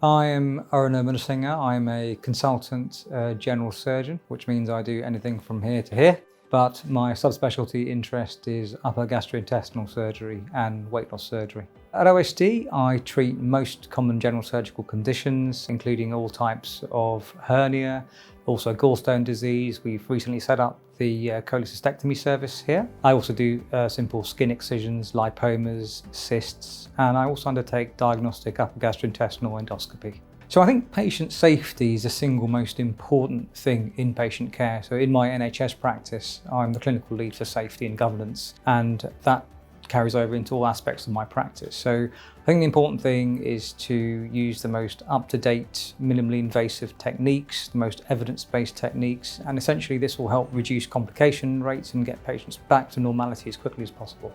I am Aruna Munasinghe. I'm a consultant general surgeon, which means I do anything from here to here. But my subspecialty interest is upper gastrointestinal surgery and weight loss surgery. At OSD, I treat most common general surgical conditions, including all types of hernia, also gallstone disease. We've recently set up the cholecystectomy service here. I also do simple skin excisions, lipomas, cysts, and I also undertake diagnostic upper gastrointestinal endoscopy. So I think patient safety is the single most important thing in patient care. So in my NHS practice, I'm the clinical lead for safety and governance, and that carries over into all aspects of my practice. So I think the important thing is to use the most up-to-date, minimally invasive techniques, the most evidence-based techniques, and essentially this will help reduce complication rates and get patients back to normality as quickly as possible.